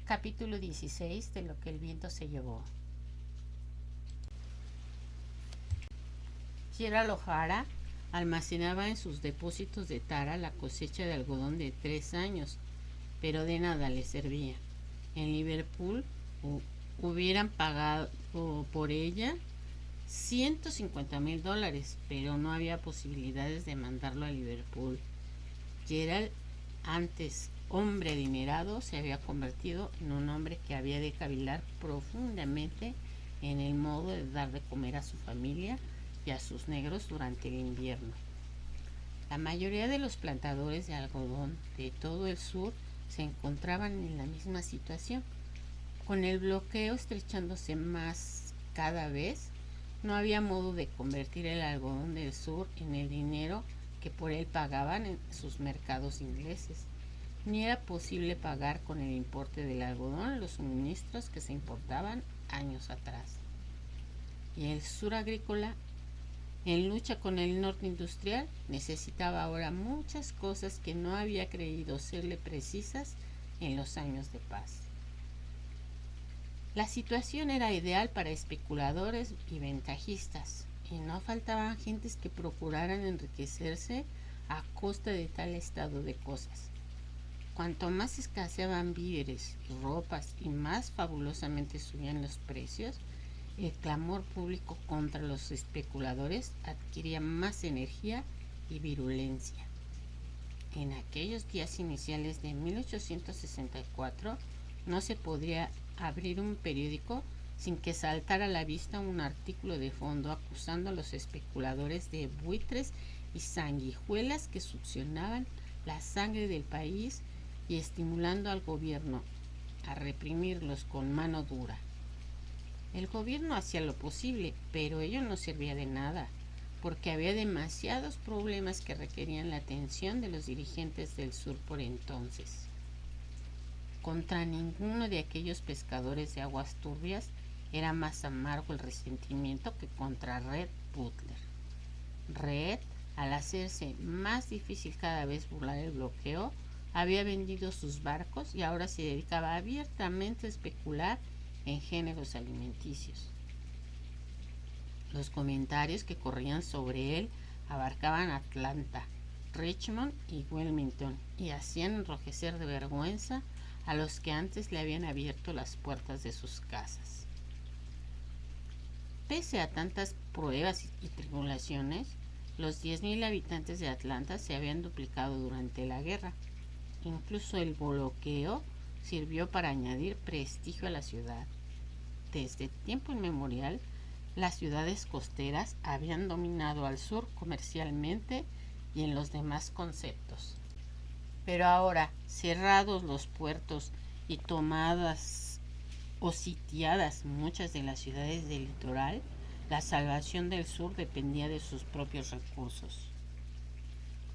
Capítulo 16 de Lo que el viento se llevó. Gerald O'Hara almacenaba en sus depósitos de Tara la cosecha de algodón de 3 años, pero de nada le servía. En Liverpool hubieran pagado por ella $150,000, pero no había posibilidades de mandarlo a Liverpool. Gerald, antes hombre adinerado, se había convertido en un hombre que había de cavilar profundamente en el modo de dar de comer a su familia y a sus negros durante el invierno. La mayoría de los plantadores de algodón de todo el sur se encontraban en la misma situación. Con el bloqueo estrechándose más cada vez, no había modo de convertir el algodón del sur en el dinero que por él pagaban en sus mercados ingleses, ni era posible pagar con el importe del algodón los suministros que se importaban años atrás. Y el sur agrícola, en lucha con el norte industrial, necesitaba ahora muchas cosas que no había creído serle precisas en los años de paz. La situación era ideal para especuladores y ventajistas, y no faltaban gentes que procuraran enriquecerse a costa de tal estado de cosas. Cuanto más escaseaban víveres y ropas y más fabulosamente subían los precios, el clamor público contra los especuladores adquiría más energía y virulencia. En aquellos días iniciales de 1864 no se podría abrir un periódico sin que saltara a la vista un artículo de fondo acusando a los especuladores de buitres y sanguijuelas que succionaban la sangre del país y estimulando al gobierno a reprimirlos con mano dura. El gobierno hacía lo posible, pero ello no servía de nada, porque había demasiados problemas que requerían la atención de los dirigentes del sur por entonces. Contra ninguno de aquellos pescadores de aguas turbias era más amargo el resentimiento que contra Red Butler. Red, al hacerse más difícil cada vez burlar el bloqueo, había vendido sus barcos y ahora se dedicaba abiertamente a especular en géneros alimenticios. Los comentarios que corrían sobre él abarcaban Atlanta, Richmond y Wilmington y hacían enrojecer de vergüenza a los que antes le habían abierto las puertas de sus casas. Pese a tantas pruebas y tribulaciones, los 10,000 habitantes de Atlanta se habían duplicado durante la guerra. Incluso el bloqueo sirvió para añadir prestigio a la ciudad. Desde tiempo inmemorial, las ciudades costeras habían dominado al sur comercialmente y en los demás conceptos. Pero ahora, cerrados los puertos y tomadas o sitiadas muchas de las ciudades del litoral, la salvación del sur dependía de sus propios recursos.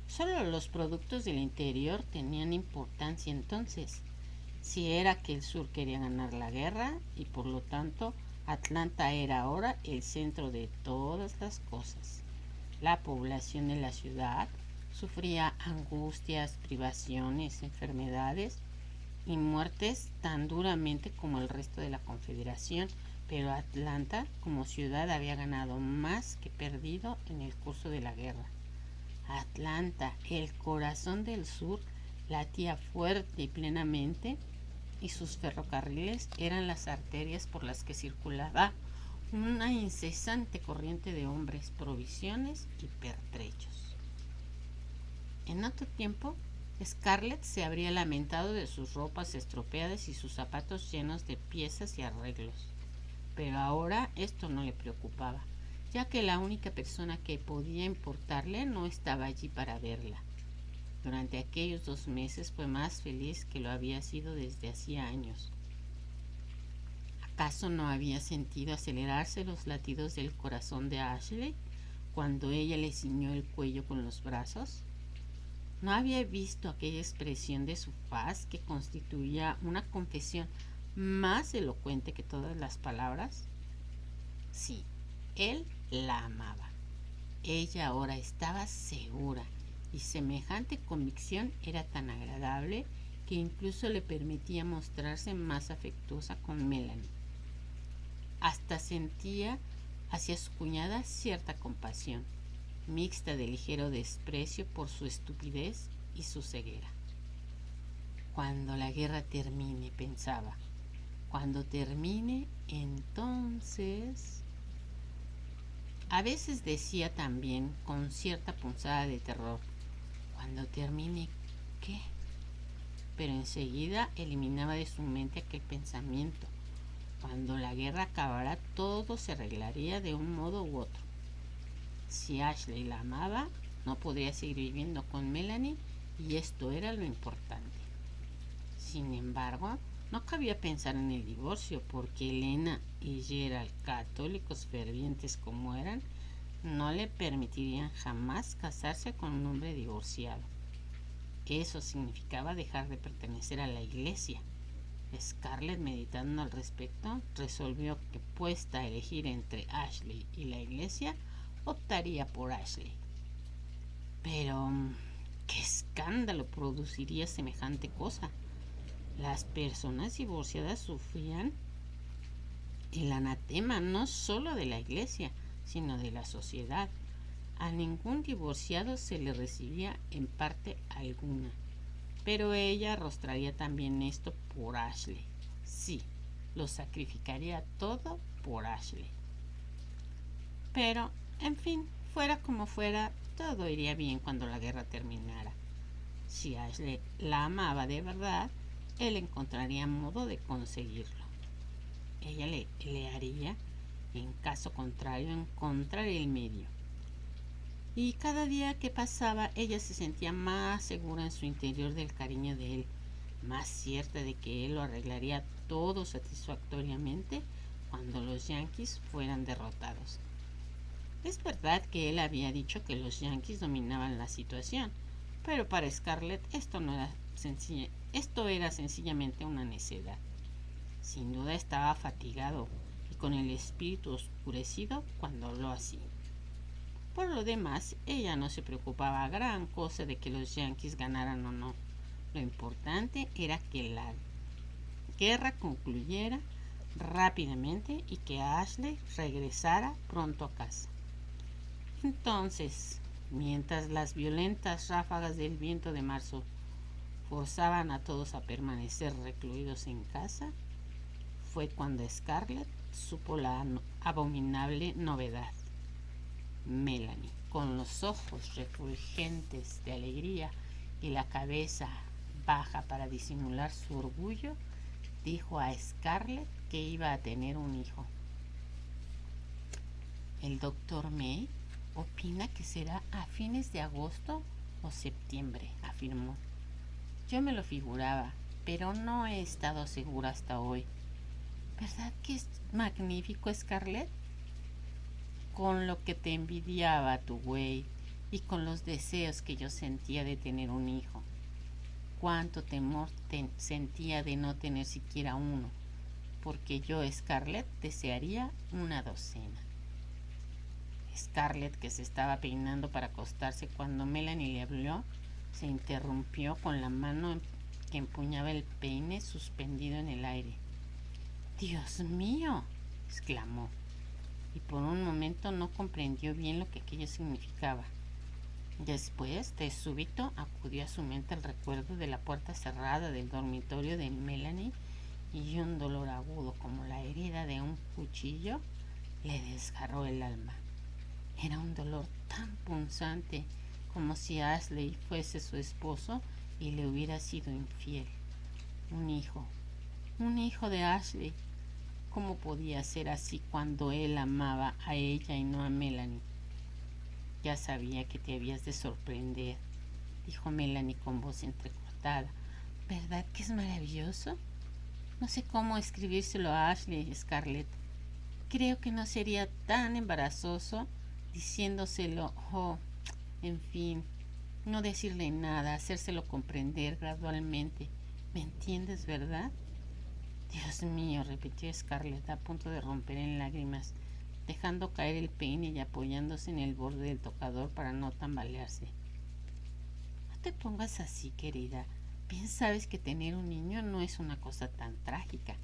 Solo los productos del interior tenían importancia entonces, si era que el sur quería ganar la guerra y por lo tanto Atlanta era ahora el centro de todas las cosas. La población de la ciudad sufría angustias, privaciones, enfermedades y muertes tan duramente como el resto de la Confederación, pero Atlanta como ciudad había ganado más que perdido en el curso de la guerra. Atlanta, el corazón del sur, latía fuerte y plenamente, y sus ferrocarriles eran las arterias por las que circulaba una incesante corriente de hombres, provisiones y pertrechos. En otro tiempo, Scarlett se habría lamentado de sus ropas estropeadas y sus zapatos llenos de piezas y arreglos, pero ahora esto no le preocupaba, ya que la única persona que podía importarle no estaba allí para verla. Durante aquellos 2 meses fue más feliz que lo había sido desde hacía años. ¿Acaso no había sentido acelerarse los latidos del corazón de Ashley cuando ella le ciñó el cuello con los brazos? ¿No había visto aquella expresión de su faz que constituía una confesión más elocuente que todas las palabras? Sí, él la amaba. Ella ahora estaba segura, y semejante convicción era tan agradable que incluso le permitía mostrarse más afectuosa con Melanie. Hasta sentía hacia su cuñada cierta compasión, mixta de ligero desprecio por su estupidez y su ceguera. Cuando la guerra termine, pensaba, cuando termine, entonces... A veces decía también, con cierta punzada de terror, cuando termine, ¿qué? Pero enseguida eliminaba de su mente aquel pensamiento. Cuando la guerra acabara, todo se arreglaría de un modo u otro. Si Ashley la amaba, no podría seguir viviendo con Melanie y esto era lo importante. Sin embargo, no cabía pensar en el divorcio porque Elena y Gerald, católicos fervientes como eran, no le permitirían jamás casarse con un hombre divorciado. Eso significaba dejar de pertenecer a la iglesia. Scarlett, meditando al respecto, resolvió que, puesta a elegir entre Ashley y la iglesia, optaría por Ashley. Pero, ¿qué escándalo produciría semejante cosa? Las personas divorciadas sufrían el anatema no solo de la iglesia, sino de la sociedad. A ningún divorciado se le recibía en parte alguna. Pero ella arrostraría también esto por Ashley. Sí, lo sacrificaría todo por Ashley. Pero, en fin, fuera como fuera, todo iría bien cuando la guerra terminara. Si Ashley la amaba de verdad, él encontraría modo de conseguirlo. Ella le haría, en caso contrario, encontrar el medio. Y cada día que pasaba, ella se sentía más segura en su interior del cariño de él, más cierta de que él lo arreglaría todo satisfactoriamente cuando los Yankees fueran derrotados. Es verdad que él había dicho que los Yankees dominaban la situación, pero para Scarlett esto era sencillamente una necedad. Sin duda estaba fatigado y con el espíritu oscurecido cuando habló así. Por lo demás, ella no se preocupaba gran cosa de que los Yankees ganaran o no. Lo importante era que la guerra concluyera rápidamente y que Ashley regresara pronto a casa. Entonces, mientras las violentas ráfagas del viento de marzo forzaban a todos a permanecer recluidos en casa, fue cuando Scarlett supo la abominable novedad. Melanie, con los ojos refulgentes de alegría y la cabeza baja para disimular su orgullo, dijo a Scarlett que iba a tener un hijo. El doctor May opina que será a fines de agosto o septiembre, afirmó. Yo me lo figuraba, pero no he estado segura hasta hoy. ¿Verdad que es magnífico, Scarlett? Con lo que te envidiaba tu güey y con los deseos que yo sentía de tener un hijo. Cuánto temor sentía de no tener siquiera uno, porque yo, Scarlett, desearía una docena. Scarlett, que se estaba peinando para acostarse cuando Melanie le habló, se interrumpió con la mano que empuñaba el peine suspendido en el aire. ¡Dios mío!, exclamó, y por un momento no comprendió bien lo que aquello significaba. Después, de súbito, acudió a su mente el recuerdo de la puerta cerrada del dormitorio de Melanie y un dolor agudo como la herida de un cuchillo le desgarró el alma. Era un dolor tan punzante como si Ashley fuese su esposo y le hubiera sido infiel. Un hijo de Ashley. ¿Cómo podía ser así cuando él amaba a ella y no a Melanie? Ya sabía que te habías de sorprender, dijo Melanie con voz entrecortada. ¿Verdad que es maravilloso? No sé cómo escribírselo a Ashley, Scarlett. Creo que no sería tan embarazoso diciéndoselo, en fin, no decirle nada, hacérselo comprender gradualmente. ¿Me entiendes, verdad? Dios mío, repitió Scarlett a punto de romper en lágrimas, dejando caer el peine y apoyándose en el borde del tocador para no tambalearse. No te pongas así, querida. Bien sabes que tener un niño no es una cosa tan trágica.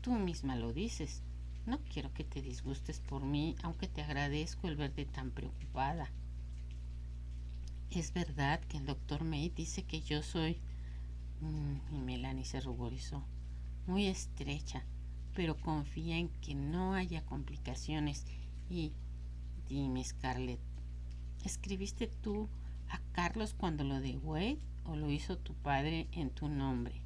Tú misma lo dices. No quiero que te disgustes por mí, aunque te agradezco el verte tan preocupada. Es verdad que el doctor May dice que yo soy... y Melanie se ruborizó. Muy estrecha, pero confía en que no haya complicaciones. Y dime, Scarlett, ¿escribiste tú a Carlos cuando lo de Wade o lo hizo tu padre en tu nombre?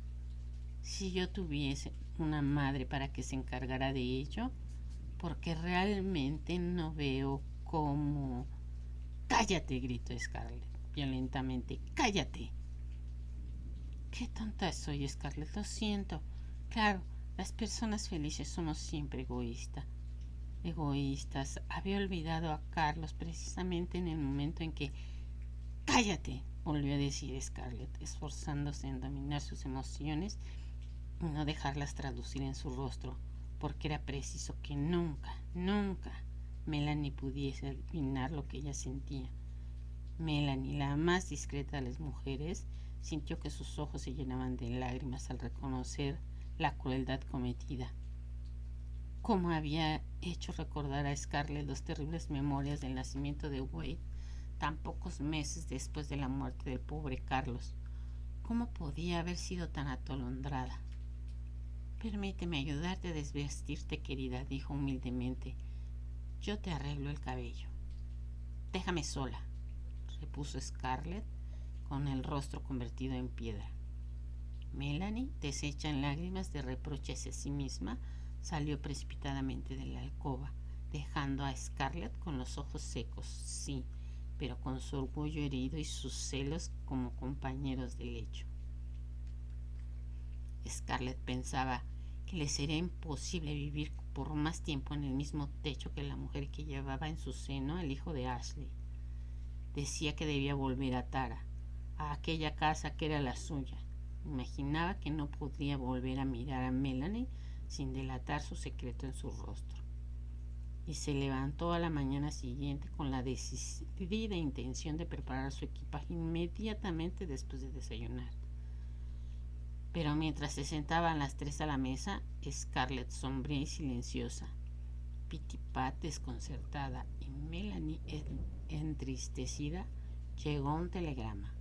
Si yo tuviese una madre para que se encargara de ello, porque realmente no veo cómo... ¡Cállate!, gritó Scarlett violentamente. ¡Cállate! ¡Qué tonta soy, Scarlett! Lo siento. Claro, las personas felices somos siempre egoístas. Había olvidado a Carlos precisamente en el momento en que... ¡Cállate!, volvió a decir Scarlett, esforzándose en dominar sus emociones y no dejarlas traducir en su rostro, porque era preciso que nunca Melanie pudiese adivinar lo que ella sentía. Melanie, la más discreta de las mujeres, sintió que sus ojos se llenaban de lágrimas al reconocer la crueldad cometida. ¿Cómo había hecho recordar a Scarlett las terribles memorias del nacimiento de Wade tan pocos meses después de la muerte del pobre Carlos? ¿Cómo podía haber sido tan atolondrada? Permíteme ayudarte a desvestirte, querida, dijo humildemente. Yo te arreglo el cabello. Déjame sola, repuso Scarlett con el rostro convertido en piedra. Melanie, deshecha en lágrimas de reproche hacia sí misma, salió precipitadamente de la alcoba, dejando a Scarlett con los ojos secos, sí, pero con su orgullo herido y sus celos como compañeros de lecho. Scarlett pensaba que le sería imposible vivir por más tiempo en el mismo techo que la mujer que llevaba en su seno al hijo de Ashley. Decía que debía volver a Tara, a aquella casa que era la suya. Imaginaba que no podría volver a mirar a Melanie sin delatar su secreto en su rostro. Y se levantó a la mañana siguiente con la decidida intención de preparar su equipaje inmediatamente después de desayunar. Pero mientras se sentaban las tres a la mesa, Scarlett sombría y silenciosa, Pitty Pat desconcertada y Melanie entristecida, llegó un telegrama.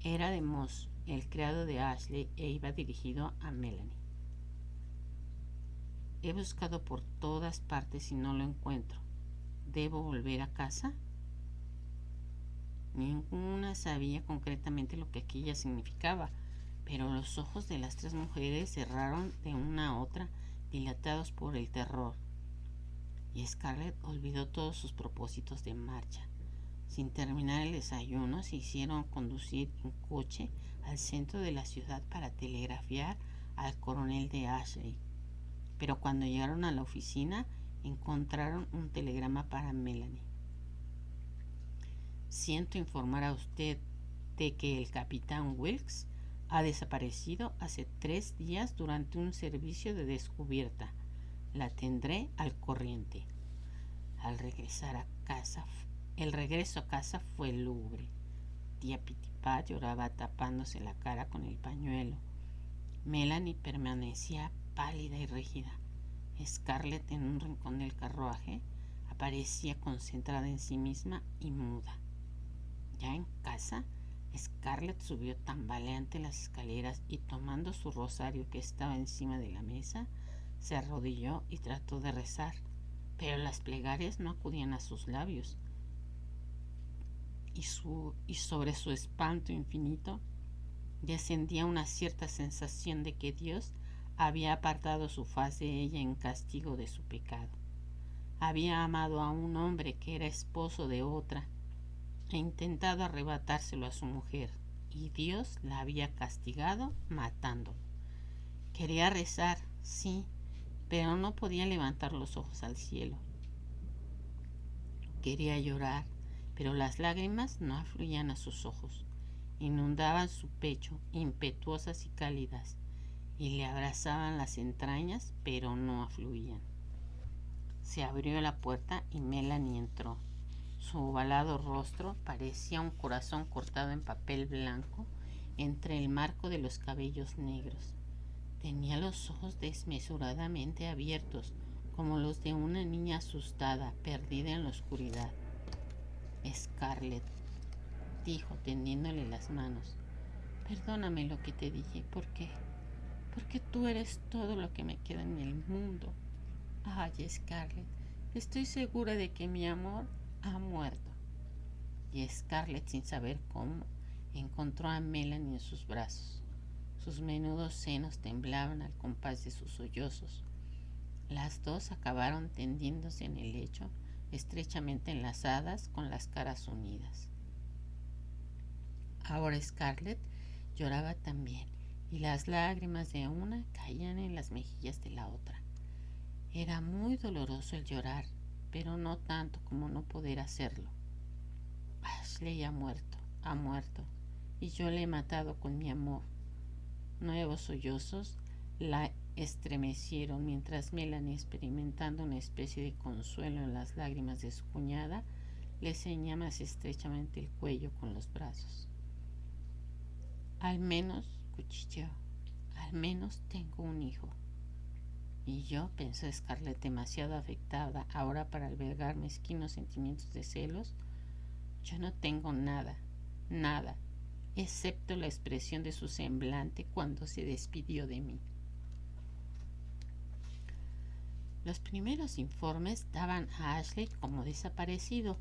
Era de Moss, el criado de Ashley, e iba dirigido a Melanie. He buscado por todas partes y no lo encuentro. ¿Debo volver a casa? Ninguna sabía concretamente lo que aquello significaba, pero los ojos de las tres mujeres cerraron de una a otra, dilatados por el terror, y Scarlett olvidó todos sus propósitos de marcha. Sin terminar el desayuno, se hicieron conducir en coche al centro de la ciudad para telegrafiar al coronel de Ashley. Pero cuando llegaron a la oficina, encontraron un telegrama para Melanie. Siento informar a usted de que el capitán Wilkes ha desaparecido hace 3 días durante un servicio de descubierta. La tendré al corriente. El regreso a casa fue lúgubre. Tía Pitty Pat lloraba tapándose la cara con el pañuelo. Melanie permanecía pálida y rígida. Scarlett, en un rincón del carruaje, aparecía concentrada en sí misma y muda. Ya en casa, Scarlett subió tambaleante las escaleras y, tomando su rosario que estaba encima de la mesa, se arrodilló y trató de rezar, pero las plegarias no acudían a sus labios. Y sobre su espanto infinito descendía una cierta sensación de que Dios había apartado su faz de ella en castigo de su pecado. Había amado a un hombre que era esposo de otra e intentado arrebatárselo a su mujer, y Dios la había castigado matándolo. Quería rezar, sí, pero no podía levantar los ojos al cielo. Quería llorar, pero las lágrimas no afluían a sus ojos, inundaban su pecho, impetuosas y cálidas, y le abrazaban las entrañas, pero no afluían. Se abrió la puerta y Melanie entró. Su ovalado rostro parecía un corazón cortado en papel blanco entre el marco de los cabellos negros. Tenía los ojos desmesuradamente abiertos, como los de una niña asustada, perdida en la oscuridad. Scarlett, dijo, tendiéndole las manos. Perdóname lo que te dije. ¿Por qué? Porque tú eres todo lo que me queda en el mundo. Ay, Scarlett, estoy segura de que mi amor ha muerto. Y Scarlett, sin saber cómo, encontró a Melanie en sus brazos. Sus menudos senos temblaban al compás de sus sollozos. Las dos acabaron tendiéndose en el lecho, estrechamente enlazadas, con las caras unidas. Ahora Scarlett lloraba también, y las lágrimas de una caían en las mejillas de la otra. Era muy doloroso el llorar, pero no tanto como no poder hacerlo. Ashley ha muerto, y yo le he matado con mi amor. Nuevos sollozos la estremecieron mientras Melanie, experimentando una especie de consuelo en las lágrimas de su cuñada, le ceñía más estrechamente el cuello con los brazos. Al menos, cuchicheó, al menos tengo un hijo. Y yo, pensó Scarlett, demasiado afectada ahora para albergar mezquinos sentimientos de celos, yo no tengo nada, excepto la expresión de su semblante cuando se despidió de mí. Los primeros informes daban a Ashley como desaparecido.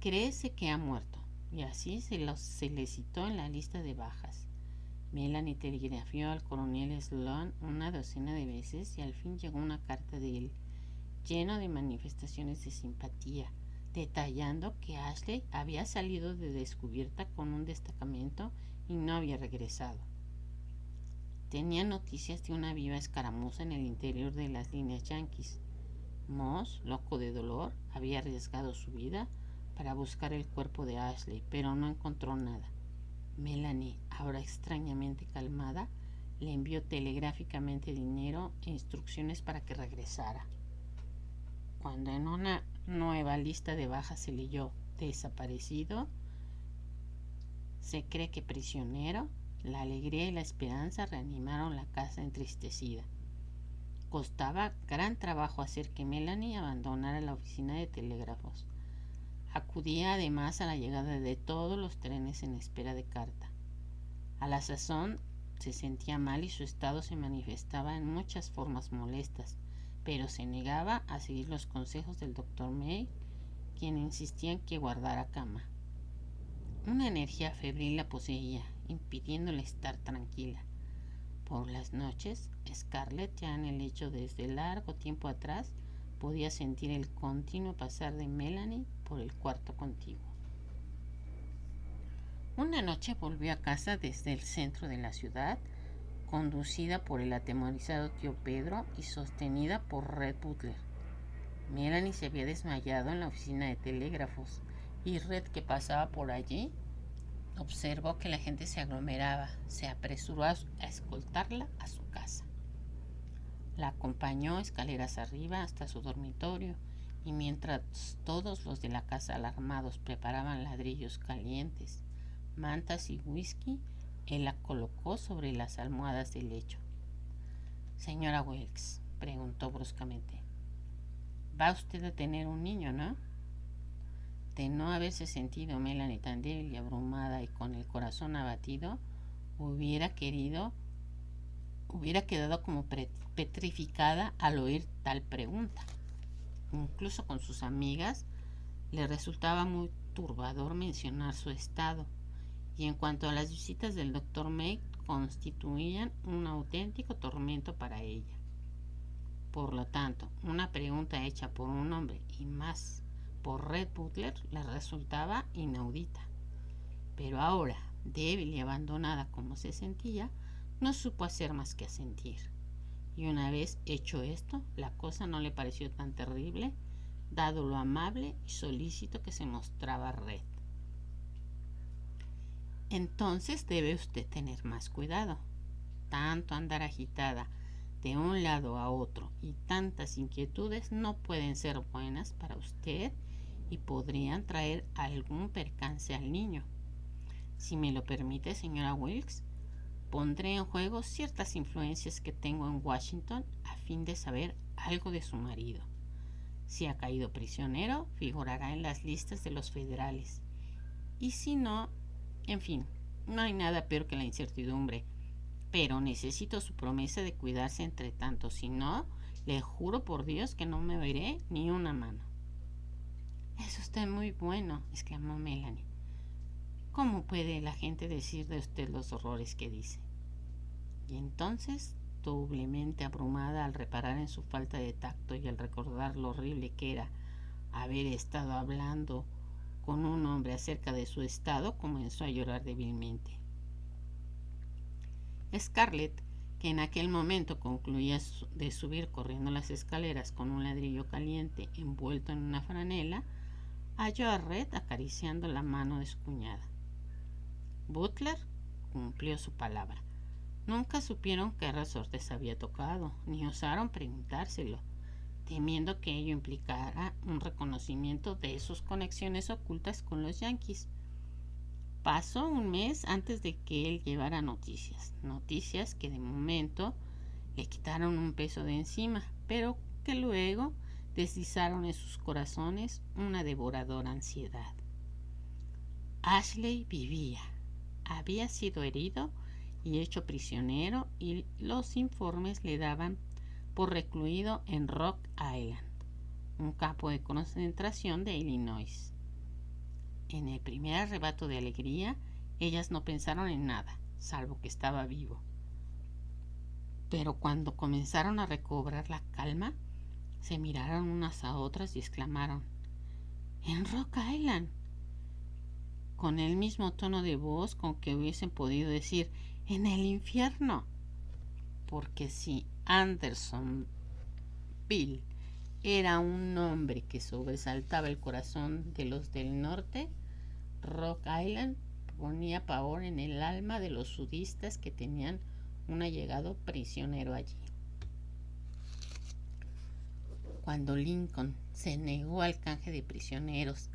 Créese que ha muerto, y así se le citó en la lista de bajas. Melanie telegrafió al coronel Sloan una docena de veces y al fin llegó una carta de él, lleno de manifestaciones de simpatía, detallando que Ashley había salido de descubierta con un destacamento y no había regresado. Tenía noticias de una viva escaramuza en el interior de las líneas yanquis. Moss, loco de dolor, había arriesgado su vida para buscar el cuerpo de Ashley, pero no encontró nada. Melanie, ahora extrañamente calmada, le envió telegráficamente dinero e instrucciones para que regresara. Cuando en una nueva lista de bajas se leyó desaparecido, se cree que prisionero, la alegría y la esperanza reanimaron la casa entristecida. Costaba gran trabajo hacer que Melanie abandonara la oficina de telégrafos. Acudía además a la llegada de todos los trenes en espera de carta. A la sazón se sentía mal y su estado se manifestaba en muchas formas molestas, pero se negaba a seguir los consejos del doctor May, quien insistía en que guardara cama. Una energía febril la poseía, impidiéndole estar tranquila. Por las noches, Scarlett, ya en el lecho desde largo tiempo atrás, podía sentir el continuo pasar de Melanie por el cuarto contiguo. Una noche volvió a casa desde el centro de la ciudad, conducida por el atemorizado tío Pedro y sostenida por Red Butler. Melanie se había desmayado en la oficina de telégrafos y Red, que pasaba por allí, observó que la gente se aglomeraba. Se apresuró a escoltarla a su casa. La acompañó escaleras arriba hasta su dormitorio y mientras todos los de la casa alarmados preparaban ladrillos calientes, mantas y whisky, él la colocó sobre las almohadas del lecho. Señora Wilkes, preguntó bruscamente, va usted a tener un niño, ¿no? De no haberse sentido Melanie tan débil y abrumada y con el corazón abatido, hubiera quedado como petrificada al oír tal pregunta. Incluso con sus amigas le resultaba muy turbador mencionar su estado, y en cuanto a las visitas del doctor May, constituían un auténtico tormento para ella. Por lo tanto, una pregunta hecha por un hombre y más por Red Butler le resultaba inaudita. Pero ahora, débil y abandonada como se sentía, no supo hacer más que asentir. Y una vez hecho esto, la cosa no le pareció tan terrible, dado lo amable y solícito que se mostraba Red. Entonces debe usted tener más cuidado. Tanto andar agitada de un lado a otro y tantas inquietudes no pueden ser buenas para usted y podrían traer algún percance al niño. Si me lo permite, señora Wilkes, pondré en juego ciertas influencias que tengo en Washington a fin de saber algo de su marido. Si ha caído prisionero, figurará en las listas de los federales. Y si no, en fin, no hay nada peor que la incertidumbre. Pero necesito su promesa de cuidarse entre tanto. Si no, le juro por Dios que no me veré ni una mano. Es usted muy bueno, exclamó Melanie. ¿Cómo puede la gente decir de usted los horrores que dice? Y entonces, doblemente abrumada al reparar en su falta de tacto y al recordar lo horrible que era haber estado hablando con un hombre acerca de su estado, comenzó a llorar débilmente. Scarlett, que en aquel momento concluía de subir corriendo las escaleras con un ladrillo caliente envuelto en una franela, halló a Red acariciando la mano de su cuñada. Butler cumplió su palabra. Nunca supieron qué resortes había tocado, ni osaron preguntárselo, temiendo que ello implicara un reconocimiento de sus conexiones ocultas con los Yankees. Pasó un mes antes de que él llevara noticias que de momento le quitaron un peso de encima, pero que luego deslizaron en sus corazones una devoradora ansiedad. Ashley vivía, había sido herido y hecho prisionero, y los informes le daban por recluido en Rock Island, un campo de concentración de Illinois. En el primer arrebato de alegría, ellas no pensaron en nada, salvo que estaba vivo. Pero cuando comenzaron a recobrar la calma, se miraron unas a otras y exclamaron: «¡En Rock Island!», con el mismo tono de voz con que hubiesen podido decir «¡en el infierno!». Porque si Andersonville era un nombre que sobresaltaba el corazón de los del norte, Rock Island ponía pavor en el alma de los sudistas que tenían un allegado prisionero allí. Cuando Lincoln se negó al canje de prisioneros,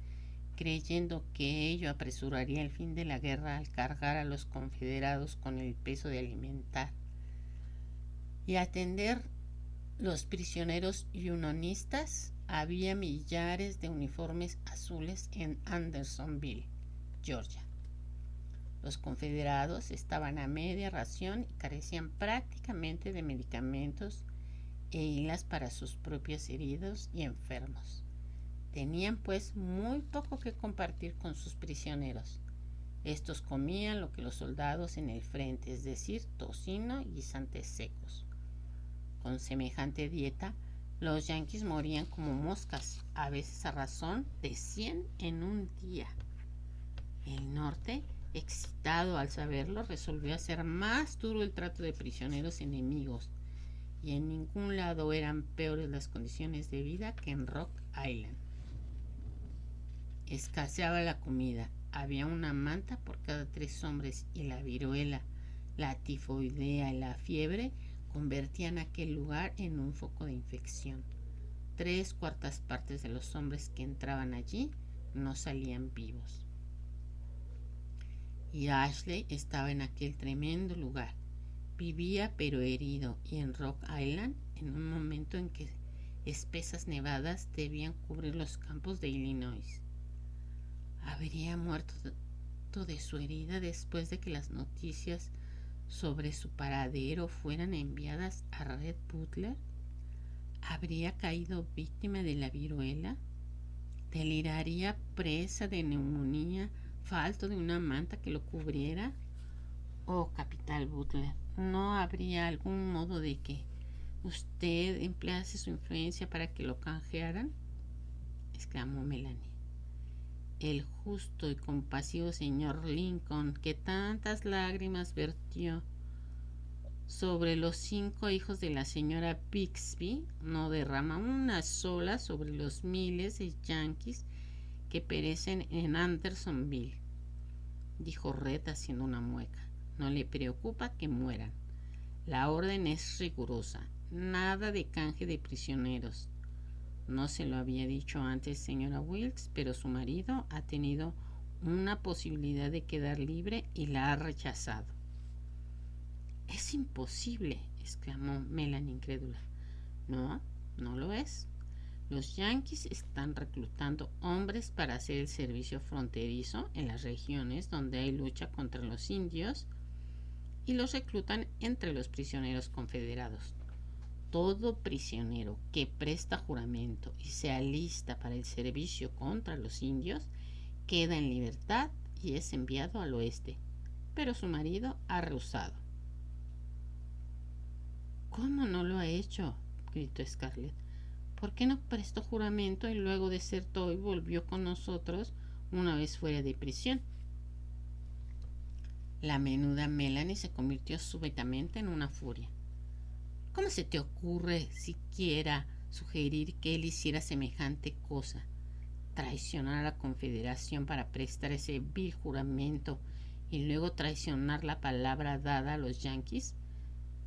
creyendo que ello apresuraría el fin de la guerra al cargar a los confederados con el peso de alimentar y atender los prisioneros unionistas, había millares de uniformes azules en Andersonville, Georgia. Los confederados estaban a media ración y carecían prácticamente de medicamentos e hilas para sus propios heridos y enfermos. Tenían pues muy poco que compartir con sus prisioneros. Estos comían lo que los soldados en el frente, es decir, tocino y guisantes secos. Con semejante dieta, los yanquis morían como moscas, a veces a razón de 100 en un día. El norte, excitado al saberlo, resolvió hacer más duro el trato de prisioneros enemigos, y en ningún lado eran peores las condiciones de vida que en Rock Island. Escaseaba la comida, había una manta por cada 3 hombres, y la viruela, la tifoidea y la fiebre convertían aquel lugar en un foco de infección. 3/4 partes de los hombres que entraban allí no salían vivos. Y Ashley estaba en aquel tremendo lugar. Vivía pero herido, y en Rock Island, en un momento en que espesas nevadas debían cubrir los campos de Illinois. ¿Habría muerto de su herida después de que las noticias sobre su paradero fueran enviadas a Red Butler? ¿Habría caído víctima de la viruela? ¿Deliraría presa de neumonía, falto de una manta que lo cubriera? Oh, Capitán Butler, ¿no habría algún modo de que usted emplease su influencia para que lo canjearan?, exclamó Melanie. El justo y compasivo señor Lincoln, que tantas lágrimas vertió sobre los 5 hijos de la señora Bixby, no derrama una sola sobre los miles de yanquis que perecen en Andersonville, dijo Red haciendo una mueca. No le preocupa que mueran. La orden es rigurosa. Nada de canje de prisioneros. No se lo había dicho antes, señora Wilkes, pero su marido ha tenido una posibilidad de quedar libre y la ha rechazado. Es imposible, exclamó Melanie incrédula. No, no lo es. Los yanquis están reclutando hombres para hacer el servicio fronterizo en las regiones donde hay lucha contra los indios y los reclutan entre los prisioneros confederados. Todo prisionero que presta juramento y se alista para el servicio contra los indios queda en libertad y es enviado al oeste, pero su marido ha rehusado. ¿Cómo no lo ha hecho?, gritó Scarlett. ¿Por qué no prestó juramento y luego desertó y volvió con nosotros una vez fuera de prisión? La menuda Melanie se convirtió súbitamente en una furia. ¿Cómo se te ocurre siquiera sugerir que él hiciera semejante cosa? Traicionar a la Confederación para prestar ese vil juramento y luego traicionar la palabra dada a los yanquis.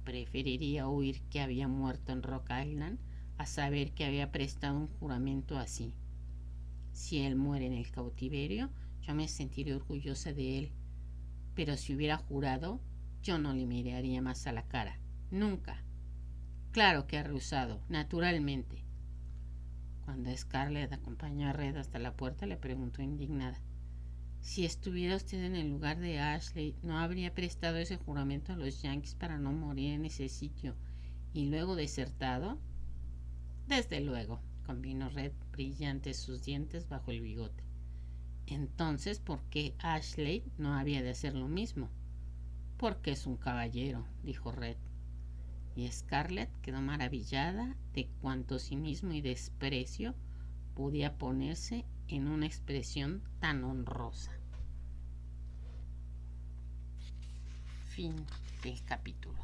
Preferiría oír que había muerto en Rock Island a saber que había prestado un juramento así. Si él muere en el cautiverio, yo me sentiré orgullosa de él. Pero si hubiera jurado, yo no le miraría más a la cara. Nunca. Claro que ha rehusado, naturalmente. Cuando Scarlett acompañó a Red hasta la puerta, le preguntó indignada: si estuviera usted en el lugar de Ashley, ¿no habría prestado ese juramento a los yanquis para no morir en ese sitio y luego desertado? Desde luego, convino Red, brillantes sus dientes bajo el bigote. Entonces, ¿por qué Ashley no había de hacer lo mismo? Porque es un caballero, dijo Red. Y Scarlett quedó maravillada de cuánto cinismo y desprecio podía ponerse en una expresión tan honrosa. Fin del capítulo.